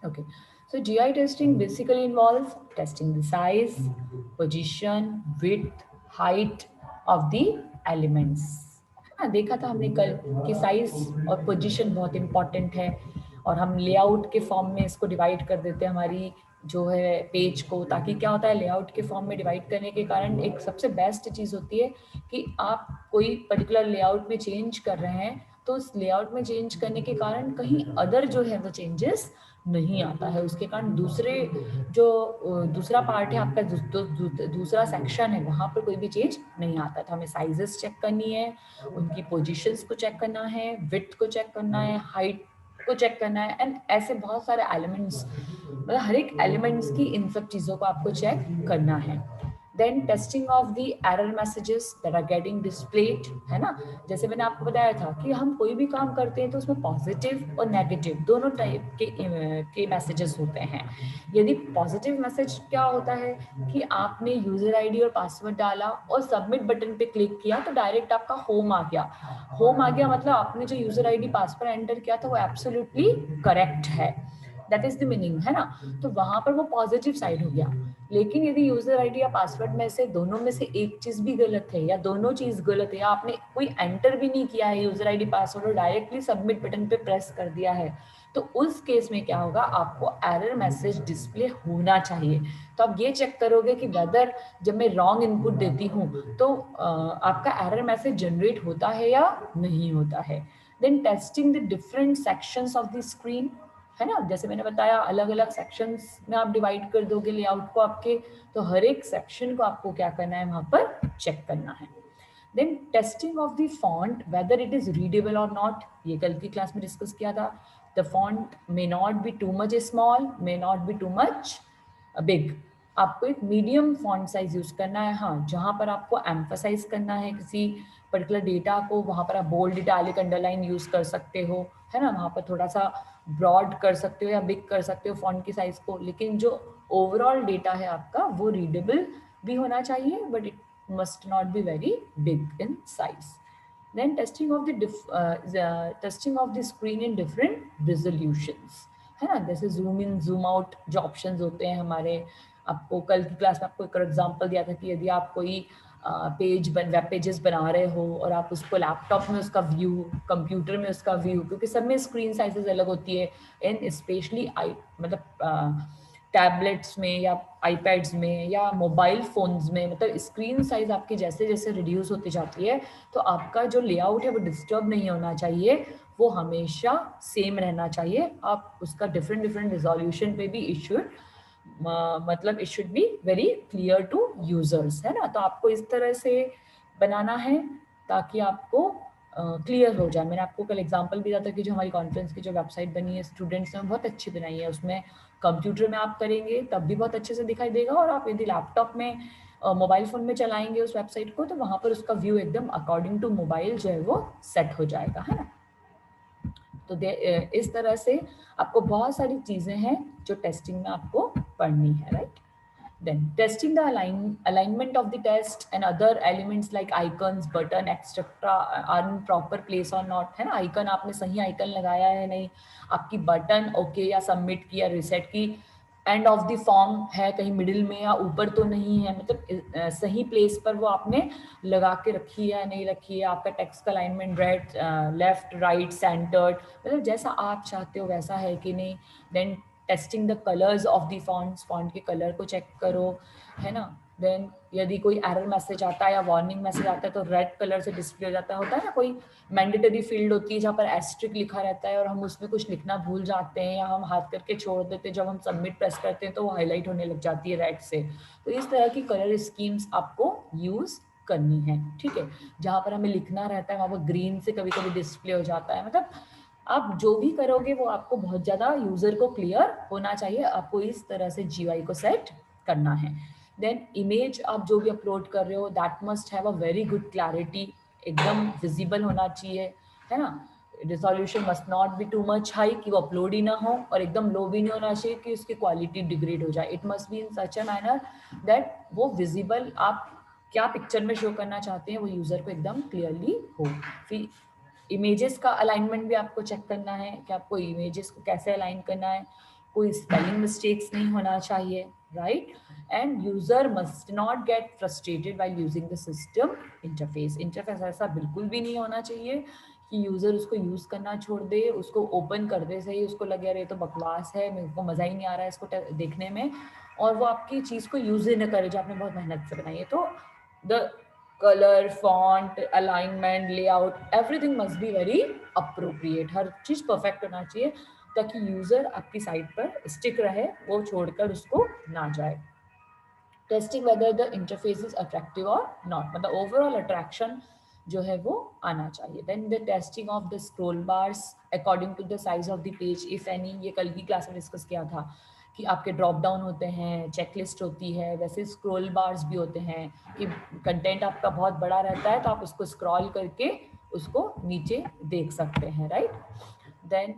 Okay, so GI testing basically involves testing the size, position, width, height of the elements. हाँ, देखा था हमने कल कि साइज और पोजीशन बहुत इंपॉर्टेंट है, और हम लेआउट के फॉर्म में इसको डिवाइड कर देते हैं हमारी जो है पेज को, ताकि क्या होता है लेआउट के फॉर्म में डिवाइड करने के कारण एक सबसे बेस्ट चीज़ होती है कि आप कोई पर्टिकुलर लेआउट में चेंज कर रहे हैं तो उस लेआउट में चेंज करने के कारण कहीं अदर जो है वो चेंजेस नहीं आता है, उसके कारण दूसरे जो दूसरा पार्ट है आपका दूसरा सेक्शन है वहाँ पर कोई भी चेंज नहीं आता। तो हमें साइजेस चेक करनी है, उनकी पोजीशंस को चेक करना है, विड्थ को चेक करना है, हाइट को चेक करना है, एंड ऐसे बहुत सारे एलिमेंट्स, मतलब हर एक एलिमेंट्स की इन सब चीज़ों को आपको चेक करना है। Then testing of the error messages that are getting displayed, है ना। जैसे मैंने आपको बताया था कि हम कोई भी काम करते हैं तो उसमें पॉजिटिव और नेगेटिव दोनों टाइप के मैसेजेस होते हैं। यदि पॉजिटिव मैसेज क्या होता है कि आपने यूजर आईडी और पासवर्ड डाला और सबमिट बटन पे क्लिक किया तो डायरेक्ट आपका होम आ गया। होम आ गया मतलब आपने जो यूजर आईडी पासवर्ड एंटर किया था वो एब्सोल्युटली करेक्ट है, दैट इज द मीनिंग, है ना। तो वहां पर वो पॉजिटिव साइड हो गया। लेकिन यदि यूजर आईडी या पासवर्ड में से दोनों में से एक चीज भी गलत है या दोनों चीज गलत है या आपने कोई एंटर भी नहीं किया है यूजर आईडी पासवर्ड और डायरेक्टली सबमिट बटन पे प्रेस कर दिया है, तो उस केस में क्या होगा, आपको एरर मैसेज डिस्प्ले होना चाहिए। तो आप ये चेक करोगे कि वेदर जब मैं रॉन्ग इनपुट देती हूँ तो आपका एरर मैसेज जनरेट होता है या नहीं होता है। Then testing the different sections of the screen, है ना। जैसे मैंने बताया अलग अलग सेक्शंस में आप डिवाइड कर दोगे लेआउट को आपके, तो हर एक सेक्शन को आपको क्या करना है वहां पर चेक करना है। Then testing of the font whether it is readable और नॉट, ये कल की क्लास में डिस्कस किया था। The font may not be too much small, may not be too much big. आपको एक मीडियम फॉन्ट साइज यूज करना है। हाँ, जहां पर आपको एम्फसाइज करना है किसी पर्टिकुलर डेटा को वहां पर आप बोल्ड, इटैलिक, अंडरलाइन यूज कर सकते हो, है ना। वहां पर थोड़ा सा ब्रॉड कर सकते हो या बिग कर सकते हो फॉन्ट की साइज को, लेकिन जो ओवरऑल डेटा है आपका वो रीडेबल भी होना चाहिए, but it must not be very big in size. Then testing of the screen in different resolutions, है ना। जैसे जूम इन जूम आउट जो ऑप्शंस होते हैं हमारे, आपको कल की क्लास में आपको एक एग्जांपल दिया था कि यदि आप कोई वेब पेजेस बना रहे हो और आप उसको लैपटॉप में उसका व्यू, कंप्यूटर में उसका व्यू, क्योंकि सब में स्क्रीन साइजेस अलग होती है, एंड स्पेशली आई मतलब टैबलेट्स में या आईपैड्स में या मोबाइल फोन्स में, मतलब स्क्रीन साइज आपकी जैसे जैसे रिड्यूस होती जाती है तो आपका जो लेआउट है वो डिस्टर्ब नहीं होना चाहिए, वो हमेशा सेम रहना चाहिए। आप उसका डिफरेंट डिफरेंट रिजोल्यूशन पे भी इशू, मतलब it should be very clear to users, है ना। तो आपको इस तरह से बनाना है ताकि आपको क्लियर हो जाए। मैंने आपको कल एग्जांपल भी दिया था कि जो हमारी कॉन्फ्रेंस की जो वेबसाइट बनी है स्टूडेंट्स ने बहुत अच्छी बनाई है, उसमें कंप्यूटर में आप करेंगे तब भी बहुत अच्छे से दिखाई देगा, और आप यदि लैपटॉप में मोबाइल फ़ोन में चलाएंगे उस वेबसाइट को तो वहाँ पर उसका व्यू एकदम अकॉर्डिंग टू मोबाइल जो है वो सेट हो जाएगा, है ना। तो इस तरह से आपको बहुत सारी चीज़ें हैं जो टेस्टिंग में आपको पढ़नी है, right. Then testing the alignment of the test and other elements like icons, button, etc. are in proper place or not, है ना। आइकन आपने सही आइकन लगाया है नहीं, आपकी बटन ओके या सबमिट की या रिसेट की एंड ऑफ द फॉर्म है कहीं मिडिल में या ऊपर तो नहीं है, मतलब सही प्लेस पर वो आपने लगा के रखी है या नहीं रखी है। आपका टेक्स्ट का alignment right, left, right, centred, मतलब जैसा आप चाहते हो वैसा है कि नहीं। Then testing the colours of the fonts, font के कलर को चेक करो, है ना। देन यदि कोई एरर मैसेज आता है या वार्निंग मैसेज आता है तो रेड कलर से डिस्प्ले हो जाता है। होता है ना कोई मैंडेटरी फील्ड होती है जहाँ पर एस्ट्रिक लिखा रहता है और हम उसमें कुछ लिखना भूल जाते हैं या हम हाथ करके छोड़ देते हैं, जब हम सबमिट प्रेस करते हैं तो वो हाईलाइट होने लग जाती है रेड से। तो इस तरह की कलर स्कीम्स आपको यूज़ करनी है, ठीक है। जहाँ पर हमें लिखना रहता है वहाँ पर ग्रीन से कभी कभी डिस्प्ले हो जाता है, मतलब आप जो भी करोगे वो आपको बहुत ज़्यादा यूज़र को क्लियर होना चाहिए। आपको इस तरह से जीयूआई को सेट करना है। देन इमेज आप जो भी अपलोड कर रहे हो that must have a very good clarity, एकदम विजिबल होना चाहिए, है ना। Resolution must not be too much high कि वो अपलोड ही ना हो, और एकदम लो भी नहीं होना चाहिए कि उसकी क्वालिटी डिग्रेड हो जाए। It must be in such a manner that वो विजिबल, आप क्या पिक्चर में शो करना चाहते हैं वो यूज़र को एकदम क्लियरली हो। फिर इमेजेस का अलाइनमेंट भी आपको चेक करना है कि आपको इमेजेस को कैसे अलाइन करना है। कोई स्पेलिंग मिस्टेक्स नहीं होना चाहिए, right? And user must not get frustrated while using the system interface. Interface ऐसा बिल्कुल भी नहीं होना चाहिए कि यूजर उसको यूज करना छोड़ दे, उसको ओपन करते से ही उसको लगे अरे तो बकवास है, मेरे को मजा ही नहीं आ रहा है इसको देखने में, और वो आपकी चीज को यूज ही न करे जो आपने बहुत मेहनत से बनाई है। तो the colour, font, alignment, layout, everything must be very appropriate. हर चीज परफेक्ट होना चाहिए ताकि यूजर आपकी साइट पर स्टिक रहे, वो छोड़कर उसको ना जाए। Testing whether the interface is attractive और नॉट, मतलब ओवरऑल अट्रैक्शन जो है वो आना चाहिए। Then the testing of the scroll bars according to the size of the page if any. ये कल की क्लास में डिस्कस किया था कि आपके ड्रॉप डाउन होते हैं, चेकलिस्ट होती है, वैसे स्क्रोल बार्स भी होते हैं कि कंटेंट आपका बहुत बड़ा रहता है तो आप उसको स्क्रॉल करके उसको नीचे देख सकते हैं, right? Then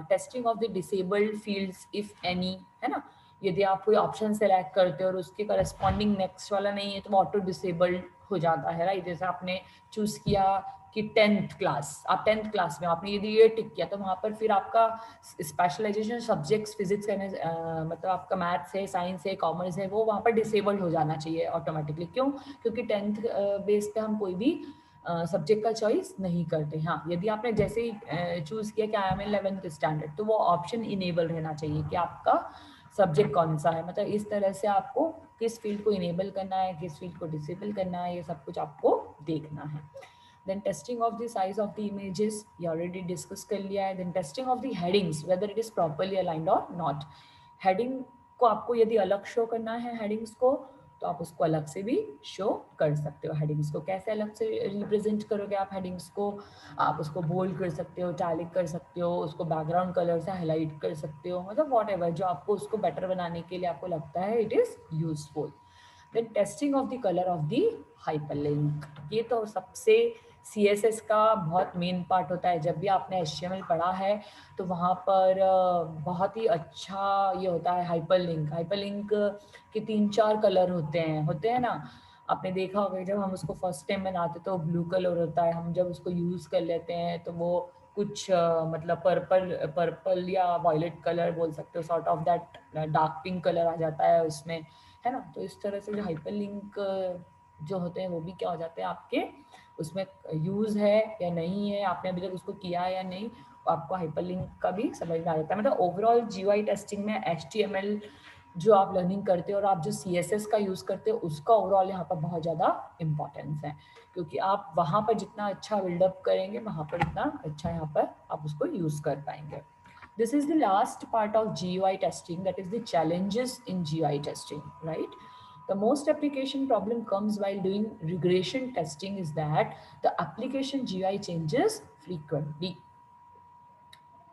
testing of the disabled fields if any, है ना? यदि आप कोई ऑप्शन सेलेक्ट करते हो और उसके करस्पॉन्डिंग नेक्स्ट वाला नहीं है तो वो ऑटो डिसेबल्ड हो जाता है, राइट? जैसे आपने चूज किया कि 10th क्लास, आप 10th क्लास में आपने यदि ये टिक किया तो वहाँ पर फिर आपका स्पेशलाइजेशन सब्जेक्ट्स फिजिक्स है, मतलब आपका मैथ्स है, साइंस है, कॉमर्स है, वो वहाँ पर डिसेबल्ड हो जाना चाहिए ऑटोमेटिकली। क्यों? क्योंकि 10th बेस पे हम कोई भी सब्जेक्ट का चॉइस नहीं करते। हाँ, यदि आपने जैसे ही चूज किया कि I am in 11th standard तो वो ऑप्शन इनेबल रहना चाहिए कि आपका सब्जेक्ट कौन सा है, मतलब इस तरह से आपको किस फील्ड को इनेबल करना है, किस फील्ड को डिसेबल करना है, ये सब कुछ आपको देखना है। Then testing of the size of the images, ये ऑलरेडी डिस्कस कर लिया है। Then testing of the headings whether it is properly aligned और नॉट। हेडिंग को आपको यदि अलग शो करना है हेडिंग्स को, तो आप उसको अलग से भी शो कर सकते हो। हेडिंग्स को कैसे अलग से रिप्रेजेंट करोगे आप हेडिंग्स को? आप उसको बोल्ड कर सकते हो, टैलिक कर सकते हो, उसको बैकग्राउंड कलर से हाईलाइट कर सकते हो, मतलब व्हाटएवर जो आपको उसको बेटर बनाने के लिए आपको लगता है it is useful. Then testing of the colour of the hyperlink, ये तो सबसे CSS का बहुत मेन पार्ट होता है। जब भी आपने HTML पढ़ा है तो वहाँ पर बहुत ही अच्छा ये होता है हाइपरलिंक। हाइपरलिंक के 3-4 कलर होते हैं ना, आपने देखा होगा जब हम उसको फर्स्ट टाइम बनाते तो ब्लू कलर होता है, हम जब उसको यूज कर लेते हैं तो वो कुछ मतलब पर्पल या वायलेट कलर बोल सकते हो, sort of that dark pink colour आ जाता है उसमें, है ना? तो इस तरह से जो हाइपरलिंक जो होते हैं वो भी क्या हो जाते हैं आपके, उसमें यूज है या नहीं है, आपने अभी तक उसको किया है या नहीं, आपको हाइपरलिंक का भी समझ में आ जाता है। मतलब ओवरऑल GUI टेस्टिंग में HTML जो आप लर्निंग करते हो और आप जो CSS का यूज करते हो उसका ओवरऑल यहाँ पर बहुत ज़्यादा इंपॉर्टेंस है, क्योंकि आप वहाँ पर जितना अच्छा बिल्डअप करेंगे वहाँ पर इतना अच्छा यहाँ पर आप उसको यूज कर पाएंगे। This is the last part of GUI testing, that is the challenges in GUI testing, right? The most application problem comes while doing regression testing is that the application GUI changes frequently.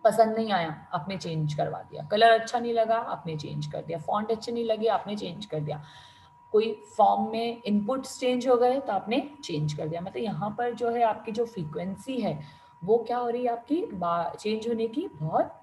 पसंद नहीं आया आपने change करवा दिया, colour अच्छा नहीं लगा आपने चेंज कर दिया, फॉन्ट अच्छे नहीं लगे आपने चेंज कर दिया, कोई फॉर्म में इनपुट्स चेंज हो गए तो आपने चेंज कर दिया। मतलब यहाँ पर जो है आपकी जो फ्रीक्वेंसी है वो क्या हो रही है आपकी चेंज होने की बहुत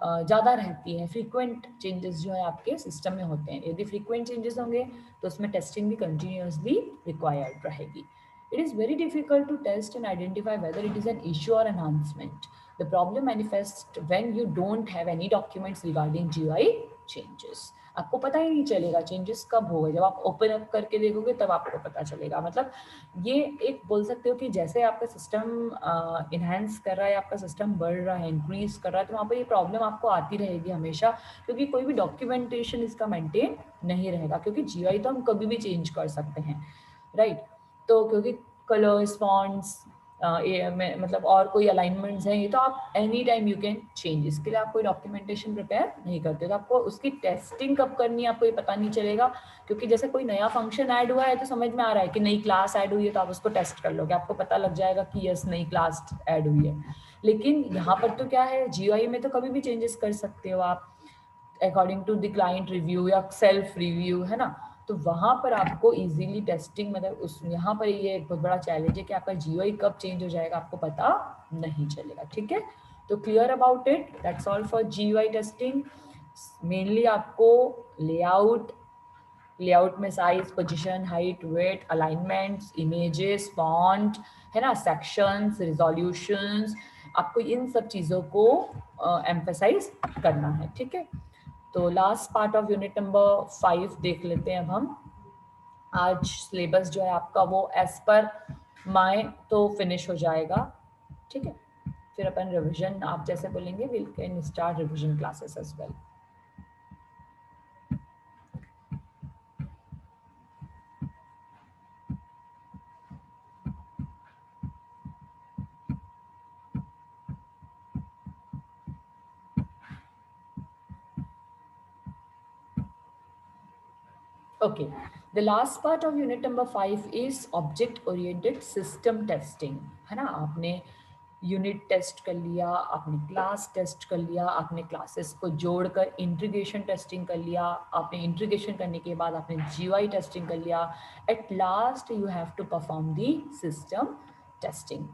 ज़्यादा रहती है। फ्रीक्वेंट चेंजेस जो है आपके सिस्टम में होते हैं, यदि फ्रीक्वेंट चेंजेस होंगे तो उसमें टेस्टिंग भी कंटिन्यूसली रिक्वायर्ड रहेगी। It is very difficult to test and identify whether it is an issue or enhancement. The problem manifests when you don't have any documents regarding GUI changes. आपको पता ही नहीं चलेगा changes कब हो गए, जब आप ओपन अप करके देखोगे तब आपको पता चलेगा। मतलब ये एक बोल सकते हो कि जैसे आपका सिस्टम इन्हेंस कर रहा है, आपका सिस्टम बढ़ रहा है, इंक्रीज कर रहा है, तो वहाँ पर ये प्रॉब्लम आपको आती रहेगी हमेशा, क्योंकि कोई भी डॉक्यूमेंटेशन इसका मेंटेन नहीं रहेगा, क्योंकि GUI तो हम कभी भी चेंज कर सकते हैं, राइट? तो क्योंकि कलर्स, फॉन्ट्स, मतलब और कोई अलाइनमेंट्स हैं, ये तो आप any time you can change, इसके लिए आप कोई डॉक्यूमेंटेशन प्रिपेयर नहीं करते, तो आपको उसकी टेस्टिंग कब करनी है आपको ये पता नहीं चलेगा। क्योंकि जैसे कोई नया फंक्शन ऐड हुआ है तो समझ में आ रहा है कि नई क्लास ऐड हुई है तो आप उसको टेस्ट कर लोगे, आपको पता लग जाएगा कि यस नई क्लास ऐड हुई है। लेकिन यहाँ पर तो क्या है, GUI में तो कभी भी चेंजेस कर सकते हो आप according to the client review या सेल्फ रिव्यू, है ना? तो वहाँ पर आपको इजीली टेस्टिंग, मतलब उस यहाँ पर ये एक बहुत बड़ा चैलेंज है कि आपका GUI कब चेंज हो जाएगा आपको पता नहीं चलेगा, ठीक है? तो clear about it, that's all for GUI testing. Mainly आपको लेआउट में size, position, height, weight, alignments, images, font, है ना, सेक्शंस, रिजोल्यूशंस, आपको इन सब चीज़ों को एम्फेसाइज करना है, ठीक है? तो last part of unit number 5 देख लेते हैं अब हम। आज सिलेबस जो है आपका वो एज पर माय तो फिनिश हो जाएगा, ठीक है। फिर अपन रिवीजन, आप जैसे बोलेंगे will can start revision classes as well. Okay, the last part of unit number 5 is object oriented system testing, है ना। आपने यूनिट टेस्ट कर लिया, आपने क्लास टेस्ट कर लिया, आपने क्लासेस को जोड़कर इंटीग्रेशन टेस्टिंग कर लिया, आपने इंटीग्रेशन करने के बाद आपने जीयूआई टेस्टिंग कर लिया। At last you have to perform the system testing.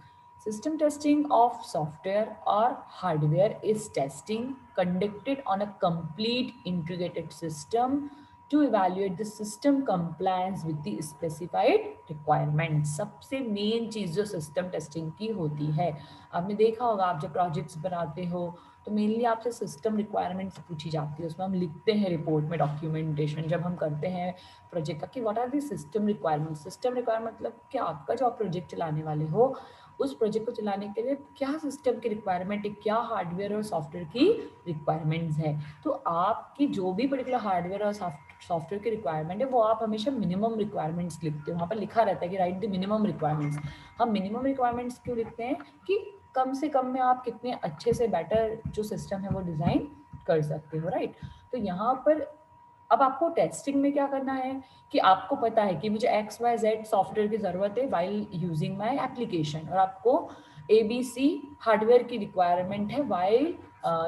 System testing of software or hardware is testing conducted on a complete integrated system to evaluate the system compliance with the specified requirements। सबसे main चीज़ जो system testing की होती है, आपने देखा होगा आप जब प्रोजेक्ट्स बनाते हो तो मेनली आपसे सिस्टम रिक्वायरमेंट्स पूछी जाती है, उसमें हम लिखते हैं रिपोर्ट में डॉक्यूमेंटेशन जब हम करते हैं प्रोजेक्ट का कि what are the system requirements. System requirement मतलब कि आपका जो आप प्रोजेक्ट चलाने वाले हो उस प्रोजेक्ट को चलाने के लिए क्या सिस्टम की रिक्वायरमेंट है, क्या हार्डवेयर और सॉफ्टवेयर की रिक्वायरमेंट्स है। तो आपकी जो भी पर्टिकुलर हार्डवेयर और सॉफ्टवेयर की रिक्वायरमेंट है वो आप हमेशा मिनिमम रिक्वायरमेंट्स लिखते हो। वहाँ पर लिखा रहता है कि राइट द मिनिमम रिक्वायरमेंट्स। हम मिनिमम रिक्वायरमेंट्स क्यों लिखते हैं कि कम से कम में आप कितने अच्छे से बेटर जो सिस्टम है वो डिज़ाइन कर सकते हो, राइट। तो यहाँ पर अब आपको टेस्टिंग में क्या करना है कि आपको पता है कि मुझे XYZ सॉफ्टवेयर की ज़रूरत है वाइल यूजिंग माय एप्लीकेशन, और आपको ABC हार्डवेयर की रिक्वायरमेंट है वाइल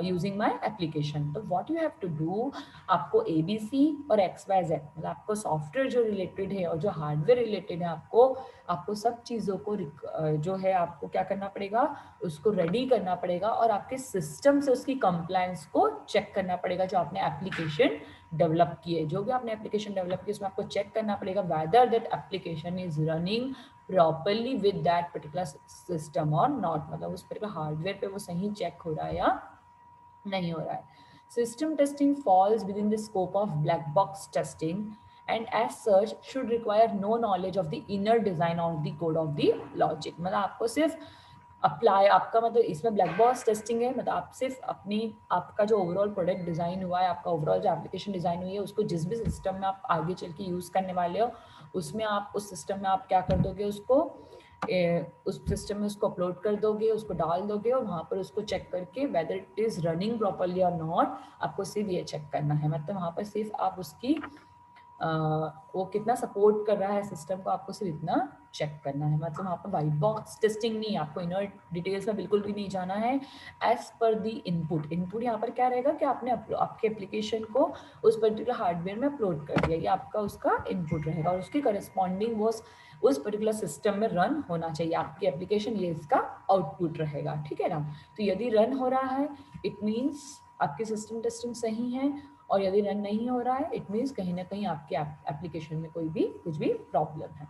यूजिंग माय एप्लीकेशन। तो what you have to do, आपको ABC और XYZ मतलब आपको सॉफ्टवेयर जो रिलेटेड है और जो हार्डवेयर रिलेटेड है आपको सब चीज़ों को जो है आपको क्या करना पड़ेगा, उसको रेडी करना पड़ेगा और आपके सिस्टम से उसकी कंप्लायंस को चेक करना पड़ेगा। जो आपने एप्लीकेशन डेवलप की है, जो भी आपने एप्लीकेशन डेवलप की उसमें आपको चेक करना पड़ेगा whether that application is running properly with that particular system और नॉट, मतलब उस पर्टिकुलर हार्डवेयर पे वो सही चेक हो रहा है या नहीं हो रहा है। System testing falls within the scope of black box testing and as such should require no knowledge of the inner design of the code of the logic। मतलब आपको सिर्फ अप्लाई, आपका मतलब इसमें ब्लैक बॉक्स टेस्टिंग है, मतलब आप सिर्फ अपनी आपका जो ओवरऑल प्रोडक्ट डिज़ाइन हुआ है, आपका ओवरऑल जो एप्लीकेशन डिज़ाइन हुई है उसको जिस भी सिस्टम में आप आगे चल के यूज़ करने वाले हो उसमें आप उस सिस्टम में आप क्या कर दोगे, उसको उस सिस्टम में उसको अपलोड कर दोगे, उसको डाल दोगे और वहाँ पर उसको चेक करके whether it is running properly और नॉट, आपको सिर्फ ये चेक करना है। मतलब वहाँ पर सिर्फ आप उसकी वो कितना सपोर्ट कर रहा है सिस्टम को, आपको सिर्फ इतना चेक करना है। मतलब वहाँ पर वाइट बॉक्स टेस्टिंग नहीं, आपको इनर डिटेल्स में बिल्कुल भी नहीं जाना है। एज पर दी इनपुट, इनपुट यहाँ पर क्या रहेगा कि आपने आपके एप्लीकेशन को उस पर्टिकुलर हार्डवेयर में अपलोड कर दिया, ये आपका उसका इनपुट रहेगा और उसकी करस्पॉन्डिंग वो उस पर्टिकुलर सिस्टम में रन होना चाहिए आपकी एप्लीकेशन, ये इसका आउटपुट रहेगा, ठीक है ना। तो यदि रन हो रहा है इट मीन्स आपकी सिस्टम टेस्टिंग सही है, और यदि रन नहीं हो रहा है इट मीन्स कहीं ना कहीं आपके एप्लीकेशन में कुछ भी प्रॉब्लम है।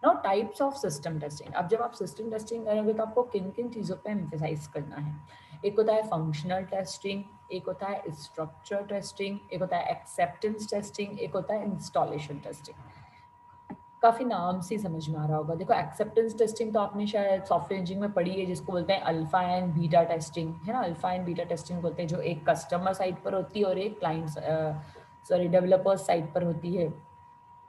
Now types of system testing. अब जब आप सिस्टम टेस्टिंग करोगे तो आपको किन किन चीज़ों पे एम्फेसाइज करना है। एक होता है फंक्शनल टेस्टिंग, एक होता है स्ट्रक्चर टेस्टिंग, एक होता है एक्सेप्टेंस टेस्टिंग, एक होता है इंस्टॉलेशन टेस्टिंग। काफ़ी नाम से समझ में आ रहा होगा। देखो एक्सेप्टेंस टेस्टिंग तो आपने शायद सॉफ्टवेयर इंजीनियरिंग में पढ़ी है, जिसको बोलते हैं अल्फा एंड बीटा टेस्टिंग, है ना। अल्फा एंड बीटा टेस्टिंग बोलते हैं जो एक कस्टमर साइड पर होती है और एक क्लाइंट डेवलपर साइड पर होती है।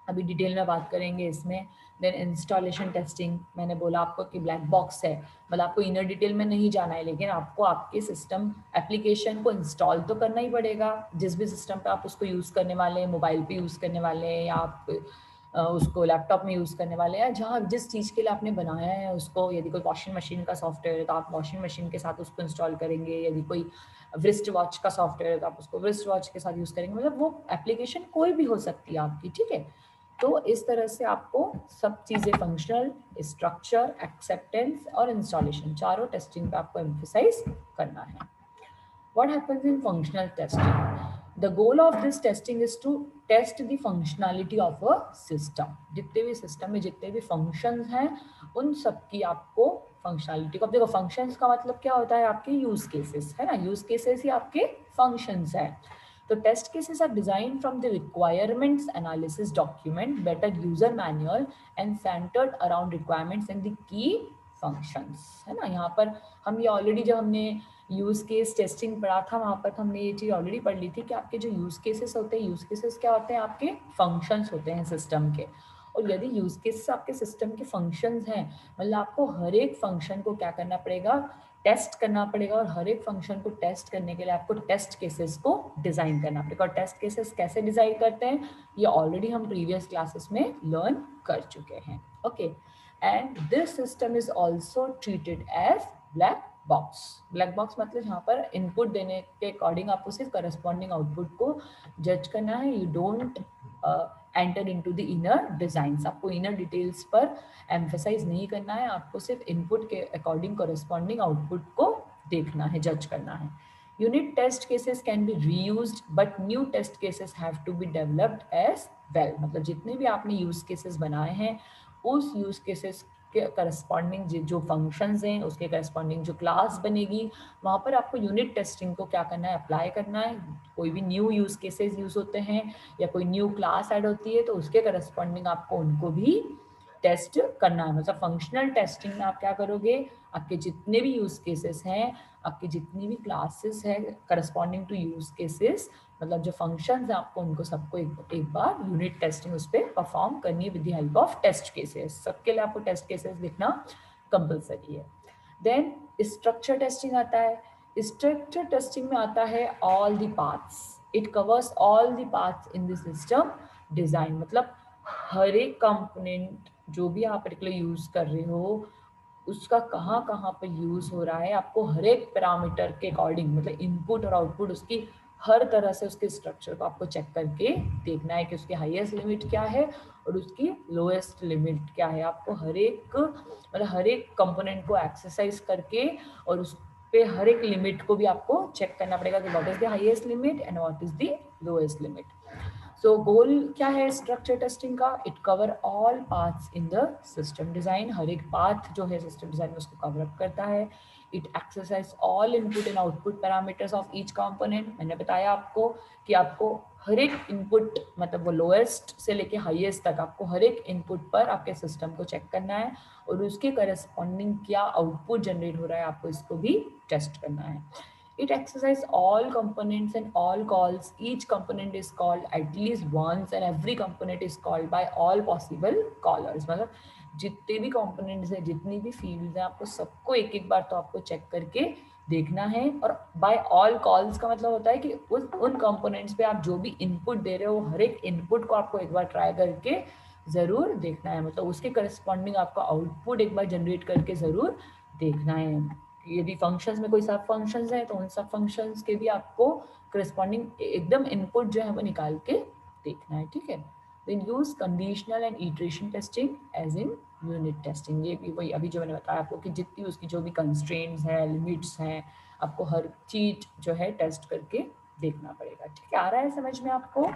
अभी डिटेल में बात करेंगे इसमें। देन इंस्टॉलेशन टेस्टिंग, मैंने बोला आपको कि ब्लैक बॉक्स है, मतलब आपको इनर डिटेल में नहीं जाना है लेकिन आपको आपके सिस्टम एप्लीकेशन को इंस्टॉल तो करना ही पड़ेगा। जिस भी सिस्टम पे आप उसको यूज़ करने वाले हैं, मोबाइल पे यूज़ करने वाले हैं या आप उसको लैपटॉप में यूज़ करने वाले हैं, जहाँ जिस चीज़ के लिए आपने बनाया है उसको, यदि कोई वॉशिंग मशीन का सॉफ्टवेयर है तो आप वॉशिंग मशीन के साथ उसको इंस्टॉल करेंगे, यदि कोई व्रिस्ट वॉच का सॉफ्टवेयर है तो आप उसको व्रिस्ट वॉच के साथ यूज़ करेंगे। मतलब वो एप्लीकेशन कोई भी हो सकती है आपकी, ठीक है। तो इस तरह से आपको सब चीज़ें फंक्शनल, स्ट्रक्चर, एक्सेप्टेंस और इंस्टॉलेशन चारों टेस्टिंग पे आपको एम्फेसाइज करना है। What happens in functional testing? The goal of this testing is to test the functionality of a system। जितने भी सिस्टम में जितने भी फंक्शंस हैं उन सब की आपको फंक्शनलिटी को, अब देखो फंक्शंस का मतलब क्या होता है, आपके यूज केसेस, है ना। यूज केसेस ही आपके फंक्शंस हैं। तो test cases are design from the requirements analysis document, better user manual and centred around requirements and the key functions, है ना। यहाँ पर हम ये ऑलरेडी जब हमने यूज़ केस टेस्टिंग पढ़ा था वहाँ पर हमने ये चीज़ ऑलरेडी पढ़ ली थी कि आपके जो यूज़ केसेस होते हैं, यूज़ केसेस क्या होते हैं, आपके फंक्शंस होते हैं सिस्टम के। और यदि यूज़ केसेस आपके सिस्टम के फंक्शंस हैं, मतलब आपको हर एक फंक्शन को क्या करना पड़ेगा, टेस्ट करना पड़ेगा। और हर एक फंक्शन को टेस्ट करने के लिए आपको टेस्ट केसेस को डिज़ाइन करना पड़ेगा। और टेस्ट केसेस कैसे डिज़ाइन करते हैं ये ऑलरेडी हम प्रीवियस क्लासेस में लर्न कर चुके हैं। Okay, and this system is also treated as black box. Black box मतलब यहाँ पर इनपुट देने के अकॉर्डिंग आपको सिर्फ करस्पॉन्डिंग आउटपुट को जज करना है। You don't enter into the inner designs, आपको इनर डिटेल्स पर एम्फेसाइज नहीं करना है, आपको सिर्फ इनपुट के अकॉर्डिंग करस्पॉन्डिंग आउटपुट को देखना है, जज करना है। Unit test cases can be reused but new test cases have to be developed as well. मतलब जितने भी आपने यूज केसेस बनाए हैं उस यूज केसेस के करस्पॉन्डिंग जो फंक्शंस हैं उसके करस्पॉन्डिंग जो क्लास बनेगी वहाँ पर आपको यूनिट टेस्टिंग को क्या करना है, अप्लाई करना है। कोई भी न्यू यूज केसेस यूज होते हैं या कोई न्यू क्लास ऐड होती है तो उसके करस्पॉन्डिंग आपको उनको भी टेस्ट करना है। मतलब फंक्शनल टेस्टिंग में आप क्या करोगे, आपके जितने भी यूज केसेस हैं, आपकी जितनी भी क्लासेस हैं करस्पॉन्डिंग टू यूज केसेस, मतलब जो फंक्शंस हैं आपको उनको सबको एक बार यूनिट टेस्टिंग उस पर परफॉर्म करनी है with the help of test cases. सबके लिए आपको टेस्ट केसेस लिखना कंपलसरी है। देन स्ट्रक्चर टेस्टिंग आता है। स्ट्रक्चर टेस्टिंग में आता है all the parts, it covers all the parts in the system design. मतलब हर एक कंपोनेंट जो भी आप पर्टिकुलर यूज कर रहे हो उसका कहाँ कहाँ पर यूज हो रहा है, आपको हर एक पैरामीटर के अकॉर्डिंग, मतलब इनपुट और आउटपुट उसकी हर तरह से उसके स्ट्रक्चर को आपको चेक करके देखना है कि उसकी हाईएस्ट लिमिट क्या है और उसकी लोएस्ट लिमिट क्या है। आपको हर एक मतलब हर एक कंपोनेंट को एक्सरसाइज करके और उस पे हर एक लिमिट को भी आपको चेक करना पड़ेगा कि what is the highest limit and what is the lowest limit. So goal क्या है स्ट्रक्चर टेस्टिंग का, it cover all parts in the system design. हर एक पार्ट जो है सिस्टम डिजाइन में उसको कवर अप करता है। It exercise all input and output parameters of each component. मैंने बताया आपको कि आपको हर एक इनपुट मतलब वो लोएस्ट से लेके हाईएस्ट तक आपको हर एक इनपुट पर आपके सिस्टम को चेक करना है और उसके करस्पॉन्डिंग क्या आउटपुट जनरेट हो रहा है आपको इसको भी टेस्ट करना है। It exercises all components and all calls. Each component is called at least once and every component is called by all possible callers. मतलब जितने भी components हैं, जितनी भी fields हैं, आपको सबको एक एक बार तो आपको check करके देखना है। और by all calls का मतलब होता है कि उन components पे आप जो भी input दे रहे हो हर एक input को आपको एक बार try करके ज़रूर देखना है। मतलब उसके corresponding आपका output एक बार generate करके ज़रूर देखना है। यदि फंक्शंस में कोई सब फंक्शंस हैं तो उन सब फंक्शंस के भी आपको करस्पॉन्डिंग एकदम इनपुट जो है वो निकाल के देखना है, ठीक है। Then use conditional and iteration testing as in unit testing. ये भी वही अभी जो मैंने बताया आपको कि जितनी उसकी जो भी कंस्ट्रेंट्स हैं, लिमिट्स हैं, आपको हर चीज जो है टेस्ट करके देखना पड़ेगा, ठीक है। आ रहा है समझ में आपको?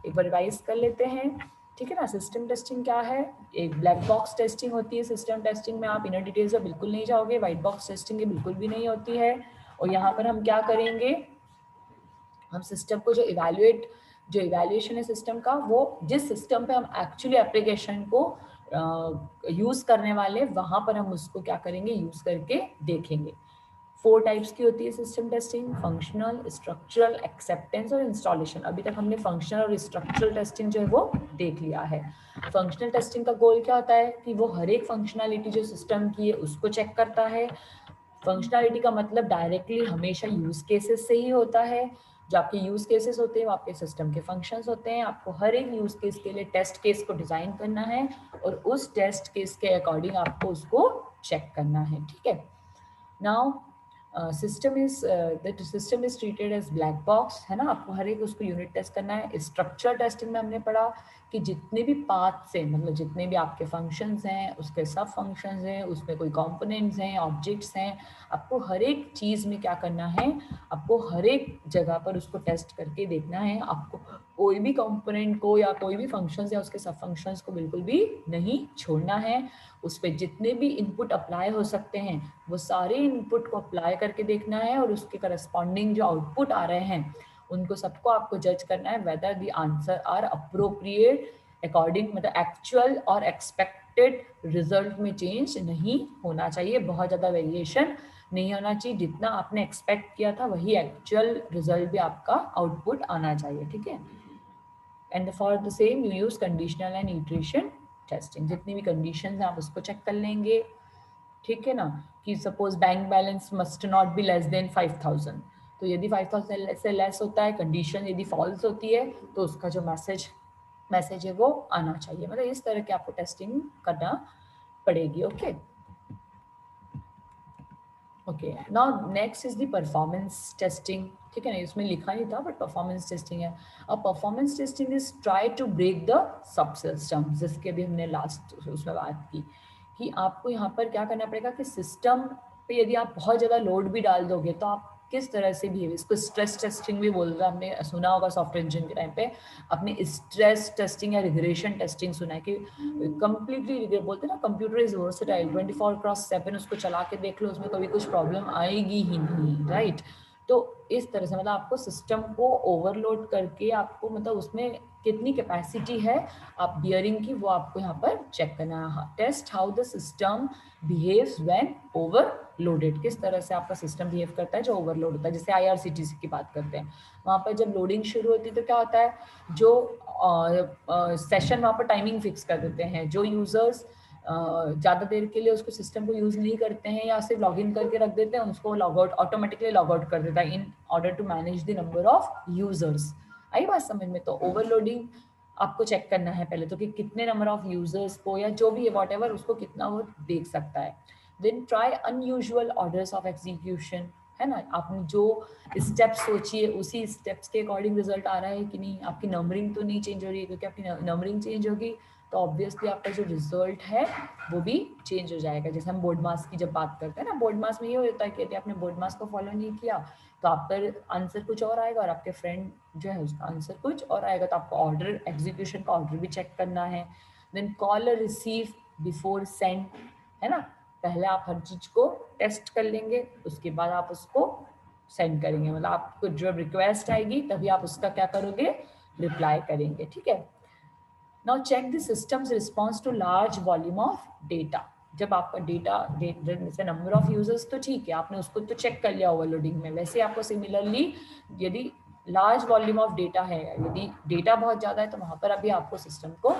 एक बार रिवाइज कर लेते हैं, ठीक है ना। सिस्टम टेस्टिंग क्या है, एक ब्लैक बॉक्स टेस्टिंग होती है। सिस्टम टेस्टिंग में आप इनर डिटेल्स में बिल्कुल नहीं जाओगे, व्हाइट बॉक्स टेस्टिंग की बिल्कुल भी नहीं होती है। और यहाँ पर हम क्या करेंगे, हम सिस्टम को जो इवैल्यूएशन है सिस्टम का, वो जिस सिस्टम पे हम एक्चुअली एप्लीकेशन को यूज़ करने वाले वहाँ पर हम उसको क्या करेंगे, यूज़ करके देखेंगे। 4 टाइप्स की होती है system testing, functional, structural, acceptance और इंस्टॉलेशन। अभी तक हमने फंक्शनल और स्ट्रक्चरल टेस्टिंग जो है वो देख लिया है। फंक्शनल टेस्टिंग का गोल क्या होता है कि वो हर एक फंक्शनैलिटी जो सिस्टम की है उसको चेक करता है। फंक्शनैलिटी का मतलब डायरेक्टली हमेशा यूज केसेस से ही होता है। जो आपके यूज केसेस होते हैं वो आपके सिस्टम के फंक्शंस होते हैं। आपको हर एक यूज केस के लिए टेस्ट केस को डिजाइन करना है और उस टेस्ट केस के अकॉर्डिंग आपको उसको चेक करना है, ठीक है। Now system is treated as black box, है ना। आपको हर एक उसको यूनिट टेस्ट करना है। स्ट्रक्चर टेस्टिंग में हमने पढ़ा कि जितने भी पार्ट्स हैं, मतलब जितने भी आपके फंक्शंस हैं, उसके सब फंक्शंस हैं, उसमें कोई कंपोनेंट्स हैं, ऑब्जेक्ट्स हैं, आपको हर एक चीज़ में क्या करना है, आपको हर एक जगह पर उसको टेस्ट करके देखना है। आपको कोई भी कंपोनेंट को या कोई भी फंक्शंस या उसके सब फंक्शंस को बिल्कुल भी नहीं छोड़ना है। उस पर जितने भी इनपुट अप्लाई हो सकते हैं वो सारे इनपुट को अप्लाई करके देखना है और उसके करस्पॉन्डिंग जो आउटपुट आ रहे हैं उनको सबको आपको जज करना है whether the answer are appropriate according, मतलब एक्चुअल और एक्सपेक्टेड रिजल्ट में चेंज नहीं होना चाहिए, बहुत ज़्यादा वेरिएशन नहीं होना चाहिए, जितना आपने एक्सपेक्ट किया था वही एक्चुअल रिजल्ट भी आपका आउटपुट आना चाहिए, ठीक है। And for the same you use conditional and iteration testing, जितनी भी कंडीशन है आप उसको चेक कर लेंगे, ठीक है ना। कि suppose bank balance must not be less than 5000, तो यदि 5000 से लेस होता है, कंडीशन यदि फॉल्स होती है, तो उसका जो मैसेज है वो आना चाहिए, मतलब इस तरह की आपको टेस्टिंग करना पड़ेगी। Okay okay, now next is the performance testing, ठीक है ना, इसमें लिखा नहीं था बट परफॉर्मेंस टेस्टिंग है। अब performance testing is try to break the subsystem, जिसके भी हमने लास्ट उसमें बात की कि आपको यहाँ पर क्या करना पड़ेगा कि सिस्टम पे यदि आप बहुत ज़्यादा लोड भी डाल दोगे तो आप किस तरह से बिहेव, इसको स्ट्रेस टेस्टिंग भी बोल रहा है, हमने सुना होगा सॉफ्टवेयर इंजीनियरिंग के टाइम पे, अपने स्ट्रेस टेस्टिंग या रिग्रेशन टेस्टिंग सुना है कि कंप्लीटली बोलते हैं ना कंप्यूटर इज वर्सेटाइल 24/7, उसको चला के देख लो उसमें कभी कुछ प्रॉब्लम आएगी ही नहीं, राइट। तो इस तरह से मतलब आपको सिस्टम को ओवरलोड करके आपको मतलब उसमें कितनी कैपेसिटी है आप बियरिंग की, वो आपको यहाँ पर चेक करना है। Test how the system behaves when overloaded, किस तरह से आपका सिस्टम बिहेव करता है जो ओवरलोड होता है। जैसे IRCTC की बात करते हैं, वहाँ पर जब लोडिंग शुरू होती है तो क्या होता है, जो सेशन वहाँ पर टाइमिंग फिक्स कर देते हैं, जो यूजर्स ज़्यादा देर के लिए उसको सिस्टम को यूज़ नहीं करते हैं या सिर्फ लॉग इन करके रख देते हैं, उसको log out automatically log out कर देता है in order to manage the number of users. आई बात समझ में? तो ओवरलोडिंग आपको चेक करना है पहले तो कि कितने नंबर ऑफ यूजर्स को या जो भी है वॉट एवर उसको कितना वो देख सकता है। Then try unusual orders of execution, है ना, आपने जो स्टेप्स सोचिए उसी स्टेप्स के अकॉर्डिंग रिजल्ट आ रहा है कि नहीं, आपकी नंबरिंग तो नहीं चेंज हो रही है, क्योंकि आपकी नंबरिंग चेंज होगी तो ऑब्वियसली आपका जो रिजल्ट है वो भी चेंज हो जाएगा। जैसे हम बोर्ड मास की जब बात करते हैं ना, बोर्ड मास में ये होता है कि यदि आपने बोर्ड मास को फॉलो नहीं किया तो आपका आंसर कुछ और आएगा और आपके फ्रेंड जो है उसका आंसर कुछ और आएगा, तो आपको ऑर्डर एग्जीक्यूशन का ऑर्डर भी चेक करना है। देन कॉल और रिसीव बिफोर सेंड, है ना, पहले आप हर चीज को टेस्ट कर लेंगे उसके बाद आप उसको सेंड करेंगे, मतलब आपको जो रिक्वेस्ट आएगी तभी आप उसका क्या करोगे, रिप्लाई करेंगे, ठीक है। Now check the system's response to large volume of data, जब आपका डेटा जैसे नंबर ऑफ यूजर्स तो ठीक है आपने उसको तो चेक कर लिया ओवरलोडिंग में, वैसे आपको सिमिलरली यदि लार्ज वॉल्यूम ऑफ डेटा है, यदि डेटा बहुत ज़्यादा है तो वहाँ पर अभी आपको सिस्टम को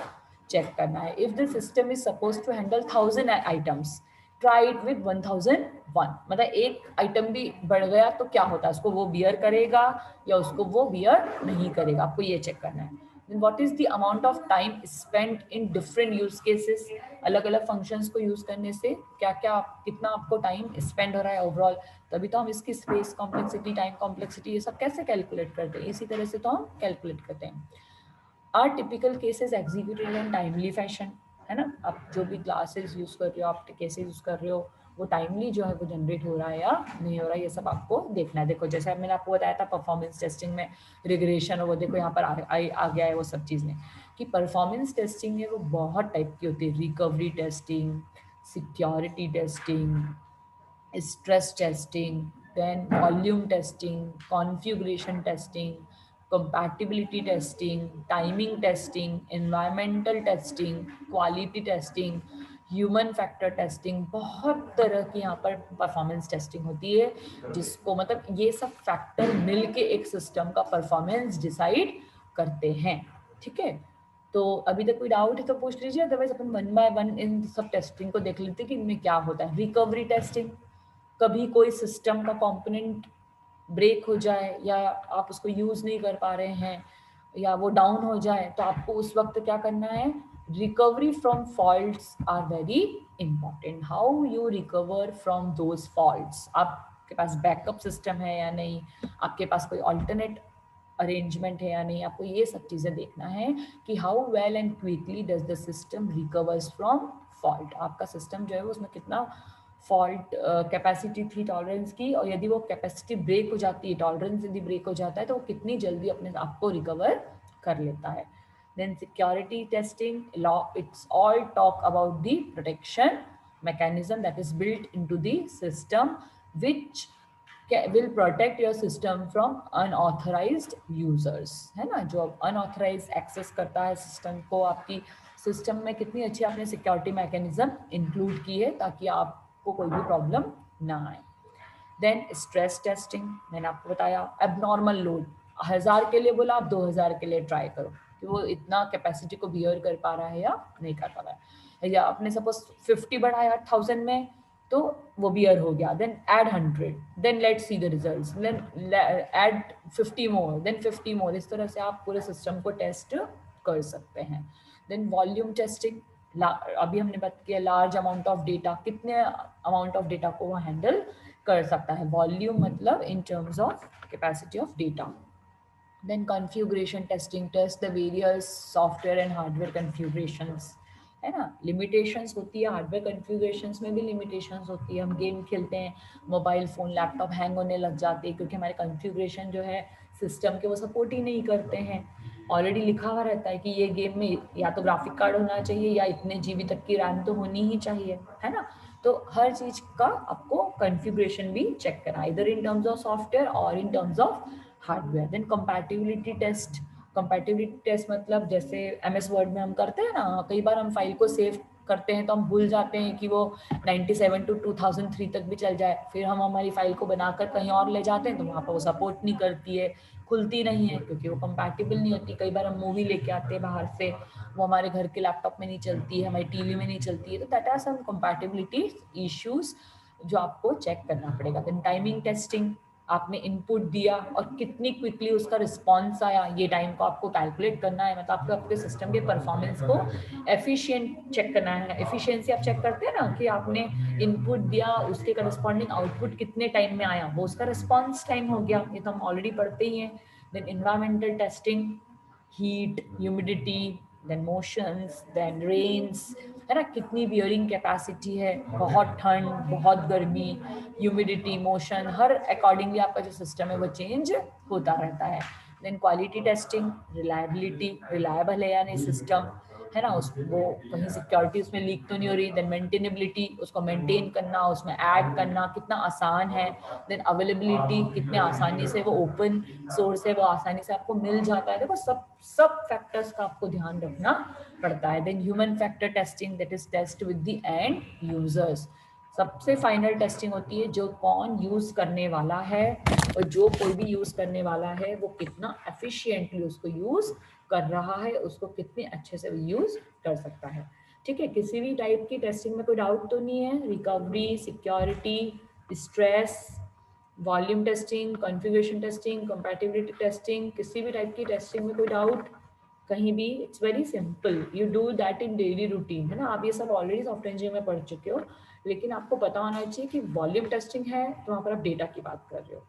चेक करना है। If the system is suppose to handle 1000 items, try it with 1001, मतलब एक आइटम भी बढ़ गया तो क्या होता है, उसको वो बियर करेगा या उसको वो बियर नहीं करेगा, आपको ये चेक करना है। Then what is the amount of time spent in different use cases, अलग अलग फंक्शंस को यूज करने से क्या क्या कितना आपको टाइम स्पेंड हो रहा है ओवरऑल, तभी तो हम इसकी स्पेस कॉम्प्लेक्सिटी टाइम कॉम्प्लेक्सिटी ये सब कैसे कैलकुलेट करते हैं, इसी तरह से तो हम कैलकुलेट करते हैं। Are typical cases executed in timely fashion, है ना, आप जो भी क्लासेस यूज कर रहे हो, आप केसेस यूज कर रहे हो, वो टाइमली जो है वो जनरेट हो रहा है या नहीं हो रहा है, ये सब आपको देखना है। देखो जैसे मैंने आपको बताया था परफॉर्मेंस टेस्टिंग में रिग्रेशन और वो देखो यहाँ पर आ गया है वो सब चीज़ें, कि परफॉर्मेंस टेस्टिंग है वो बहुत टाइप की होती है, recovery testing, security testing, stress testing, then volume testing, configuration testing, compatibility testing, timing testing, environmental testing, quality testing, human factor testing, बहुत तरह की यहाँ पर परफॉर्मेंस टेस्टिंग होती है, जिसको मतलब ये सब फैक्टर मिलके एक सिस्टम का परफॉर्मेंस डिसाइड करते हैं, ठीक है। तो अभी तक कोई डाउट है तो पूछ लीजिए, otherwise upon one by one in सब टेस्टिंग को देख लेते हैं कि इनमें क्या होता है। रिकवरी टेस्टिंग, कभी कोई सिस्टम का कंपोनेंट ब्रेक हो जाए या आप उसको यूज नहीं कर पा रहे हैं या वो डाउन हो जाए तो आपको उस वक्त क्या करना है, recovery from faults are very important. How you recover from those faults, आपके पास बैकअप सिस्टम है या नहीं, आपके पास कोई ऑल्टरनेट अरेंजमेंट है या नहीं, आपको ये सब चीज़ें देखना है कि how well and quickly does the system recovers from fault, आपका सिस्टम जो है उसमें कितना फॉल्ट कैपेसिटी थी टॉलरेंस की, और यदि वो कैपेसिटी ब्रेक हो जाती है, टॉलरेंस यदि ब्रेक हो जाता है तो वो कितनी जल्दी अपने आप को रिकवर कर लेता है। Then security testing, law it's all talk about the protection mechanism that is built into the system which will protect your system from unauthorised users, है ना, जो अनऑथराइज एक्सेस करता है सिस्टम को, आपकी सिस्टम में कितनी अच्छी आपने सिक्योरिटी मैकेनिज्म इंक्लूड की है ताकि आपको कोई भी प्रॉब्लम ना आए। देन स्ट्रेस टेस्टिंग, मैंने आपको बताया एबनॉर्मल लोड, 1000 के लिए बोला, आप 2000 के लिए ट्राई करो कि वो इतना कैपेसिटी को बियर कर पा रहा है या नहीं कर पा रहा है। या आपने सपोज 50 बढ़ाया 1000 में तो वो बियर हो गया, then add 100, then let's see the results, then add 50 more, then 50 more, इस तरह से आप पूरे सिस्टम को टेस्ट कर सकते हैं। देन वॉल्यूम टेस्टिंग, अभी हमने बात किया लार्ज अमाउंट ऑफ डेटा, कितने अमाउंट ऑफ डेटा को वो हैंडल कर सकता है, वॉल्यूम मतलब in terms of capacity of data. Then configuration testing, test the various software and hardware configurations, है ना, लिमिटेशंस होती है हार्डवेयर कॉन्फ़िगरेशंस में भी लिमिटेशंस होती है। हम गेम खेलते हैं, मोबाइल फ़ोन लैपटॉप हैंग होने लग जाते हैं क्योंकि हमारे कॉन्फ़िगरेशन जो है सिस्टम के वो सपोर्ट ही नहीं करते हैं। ऑलरेडी लिखा हुआ रहता है कि ये गेम में या तो ग्राफिक कार्ड होना चाहिए या इतने जीबी तक की रैम तो होनी ही चाहिए, है ना। तो हर चीज़ का आपको कॉन्फ़िगरेशन भी चेक करना, इधर इन टर्म्स ऑफ सॉफ्टवेयर और in terms of hardware. Then compatibility test, compatibility test मतलब जैसे एमएस वर्ड में हम करते हैं ना, कई बार हम फाइल को सेव करते हैं तो हम भूल जाते हैं कि वो 97 टू 2003 तक भी चल जाए, फिर हम हमारी फाइल को बनाकर कहीं और ले जाते हैं तो वहाँ पर वो सपोर्ट नहीं करती है, खुलती नहीं है क्योंकि वो कंपैटिबल नहीं होती। कई बार हम मूवी लेके आते हैं बाहर से, वो हमारे घर के लैपटॉप में नहीं चलती है, हमारी टीवी में नहीं चलती है, तो that are some compatibility issues जो आपको चेक करना पड़ेगा। देन टाइमिंग टेस्टिंग, आपने इनपुट दिया और कितनी क्विकली उसका रिस्पॉन्स आया, ये टाइम को आपको कैलकुलेट करना है, मतलब आपको आपके सिस्टम के परफॉर्मेंस को एफिशिएंट चेक करना है। एफिशिएंसी आप चेक करते हैं ना कि आपने इनपुट दिया, उसके करस्पॉन्डिंग आउटपुट कितने टाइम में आया, वो उसका रिस्पॉन्स टाइम हो गया, ये तो हम ऑलरेडी पढ़ते ही हैं। Then environmental testing, heat, humidity, then motions, then rains, है ना, कितनी बियरिंग कैपेसिटी है, बहुत ठंड, बहुत गर्मी, ह्यूमिडिटी, मोशन, हर अकॉर्डिंगली आपका जो सिस्टम है वो चेंज होता रहता है। Then quality testing, reliability, reliable है या नहीं सिस्टम, है ना, उस वो कहीं सिक्योरिटी उसमें लीक तो नहीं हो रही। देन मेंटेनेबिलिटी, उसको मेंटेन करना, उसमें ऐड करना कितना आसान है। देन अवेलेबिलिटी, कितने आसानी से वो ओपन सोर्स है, वो आसानी से आपको मिल जाता है। देखो सब सब फैक्टर्स का आपको ध्यान रखना पड़ता है। Then human factor testing, that is test with the end users, सबसे फाइनल टेस्टिंग होती है जो कौन यूज करने वाला है, और जो कोई भी यूज करने वाला है वो कितना एफिशिएंटली उसको यूज कर रहा है, उसको कितने अच्छे से यूज कर सकता है। ठीक है, किसी भी टाइप की टेस्टिंग में कोई डाउट तो नहीं है? Recovery, security, stress, volume testing, configuration testing, compatibility testing, किसी भी टाइप की टेस्टिंग में कोई डाउट कहीं भी? It's very simple, you do that in daily routine, है ना। आप ये सब ऑलरेडी सॉफ्टवेयर इंजीनियरिंग में पढ़ चुके हो, लेकिन आपको पता होना चाहिए कि वॉल्यूम टेस्टिंग है तो वहाँ पर आप डेटा की बात कर रहे हो,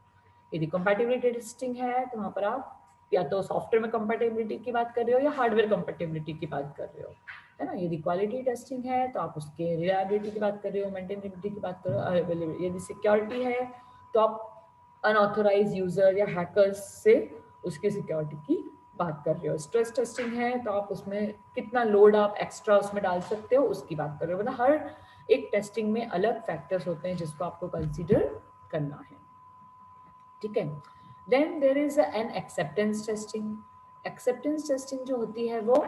यदि कंपैटिबिलिटी टेस्टिंग है तो वहाँ पर आप या तो सॉफ्टवेयर में कंपैटिबिलिटी की बात कर रहे हो या हार्डवेयर कंपैटिबिलिटी की बात कर रहे हो, है ना। यदि क्वालिटी टेस्टिंग है तो आप उसके रिलायबिलिटी की बात कर रहे हो, मेंटेनेबिलिटी की बात कर रहे हो। यदि सिक्योरिटी है तो आप अनऑथोराइज यूजर या हैकर्स से उसकी सिक्योरिटी की बात कर रहे हो। स्ट्रेस टेस्टिंग है तो आप उसमें कितना लोड आप एक्स्ट्रा उसमें डाल सकते हो उसकी बात कर रहे हो। मतलब हर एक टेस्टिंग में अलग फैक्टर्स होते हैं जिसको आपको कंसीडर करना है, ठीक है। Then there is an acceptance testing. Acceptance testing जो होती है वो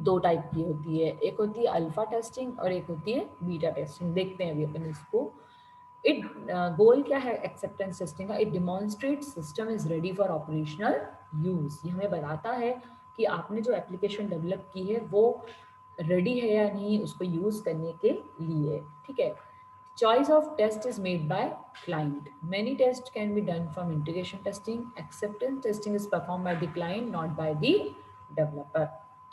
दो टाइप की होती है, एक होती है अल्फा टेस्टिंग और एक होती है बीटा टेस्टिंग। देखते हैं अभी अपन इसको। इट गोल क्या है एक्सेप्टेंस टेस्टिंग का? It demonstrate system is ready for operational use. ये हमें बताता है कि आपने जो एप्लीकेशन डेवलप की है वो रेडी है या नहीं उसको यूज करने के लिए, ठीक है। Choice of test is made by client. Many tests can be done from integration testing. Acceptance testing is performed by the client, not by the developer.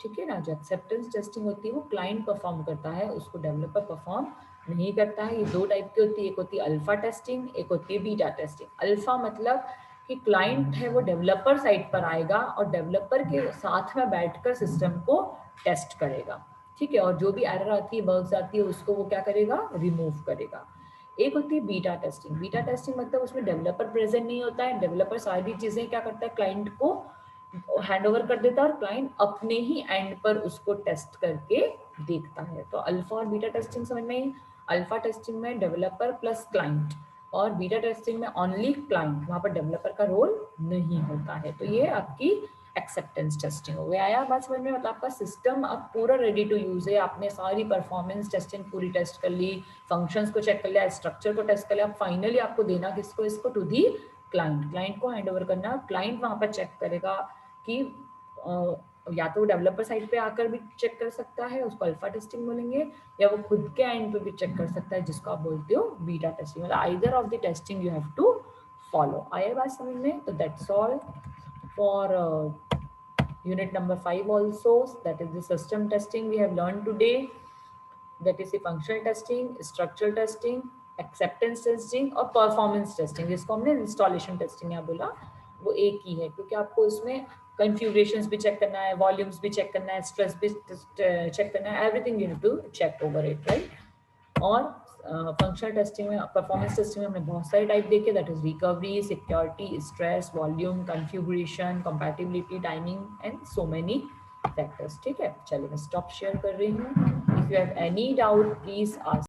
ठीक है ना, जो एक्सेप्टेंस टेस्टिंग होती है वो क्लाइंट परफॉर्म करता है, उसको डेवलपर परफॉर्म नहीं करता है। ये दो टाइप की होती है, एक होती है अल्फा टेस्टिंग, एक होती है बीटा टेस्टिंग। अल्फा मतलब कि क्लाइंट है वो डेवलपर साइड पर आएगा और डेवलपर के साथ में बैठकर सिस्टम को टेस्ट करेगा, ठीक है, और जो भी एरर आती है, बग्स आती है, उसको वो क्या करेगा? रिमूव करेगा। एक होती है बीटा टेस्टिंग। बीटा टेस्टिंग मतलब उसमें डेवलपर प्रेजेंट नहीं होता है, डेवलपर सारी चीजें क्या करता है, क्लाइंट को हैंड ओवर कर देता है और क्लाइंट अपने ही एंड पर उसको टेस्ट करके देखता है। तो अल्फा और बीटा टेस्टिंग समझ में? अल्फा टेस्टिंग में डेवलपर प्लस क्लाइंट, और बीटा टेस्टिंग में ओनली क्लाइंट, वहाँ पर डेवलपर का रोल नहीं होता है। तो ये आपकी एक्सेप्टेंस टेस्टिंग हो गया। आया बात समझ में? मतलब आपका सिस्टम अब पूरा रेडी टू यूज है, आपने सारी परफॉर्मेंस टेस्टिंग पूरी टेस्ट कर ली, फंक्शंस को चेक कर लिया, स्ट्रक्चर को टेस्ट कर लिया, फाइनली आपको देना किसको, इसको टू दी क्लाइंट, क्लाइंट को हैंड ओवर करना। क्लाइंट वहाँ पर चेक करेगा कि या तो डेवलपर साइड पे आकर भी चेक कर सकता है, उसको अल्फा टेस्टिंग बोलेंगे, या वो खुद के एंड पे भी चेक कर सकता है, जिसको आप बोलते हो बीटा टेस्टिंग। मतलब either of the testing you have to follow. आया बात समझ में? तो that's all for unit number 5 also, that is the system testing we have learned today, that is the functional testing, structural testing, acceptance testing और performance testing, जिसको हमने installation testing यहाँ बोला, वो एक ही है, क्योंकि आपको इसमें configurations भी चेक करना है, volumes भी चेक करना है, stress भी चेक करना है, everything you need to check over it, right? और फंक्शनल टेस्टिंग में, परफॉर्मेंस टेस्टिंग में हमने बहुत सारे टाइप देखे, that is recovery, security, stress, volume, configuration, compatibility, timing and so many factors. ठीक है, चलिए मैं स्टॉप शेयर कर रही हूँ। If you have any doubt please ask.